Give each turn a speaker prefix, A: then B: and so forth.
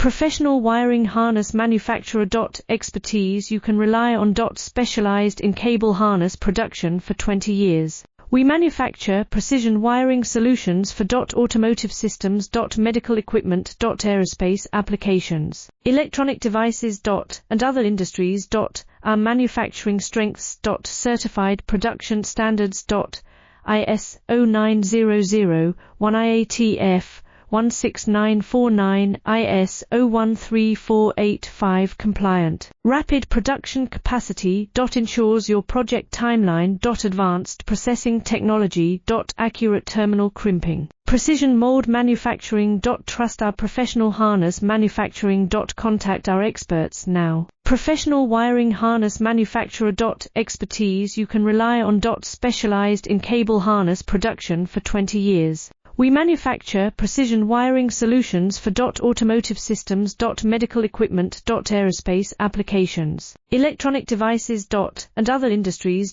A: Professional wiring harness manufacturer. Expertise you can rely on. Specialized in cable harness production for 20 years. We manufacture precision wiring solutions for automotive systems, medical equipment, aerospace applications, electronic devices, and other industries. Our manufacturing strengths. Certified production standards. IS 0900 1 IATF 16949 IS 013485 compliant. Rapid production capacity. Ensures your project timeline. Advanced processing technology. Accurate terminal crimping. Precision mold manufacturing. Trust our professional harness manufacturing. Contact our experts now. Professional wiring harness manufacturer. Expertise you can rely on. Specialized in cable harness production for 20 years. We manufacture precision wiring solutions for automotive systems, medical equipment, aerospace applications, electronic devices, and other industries.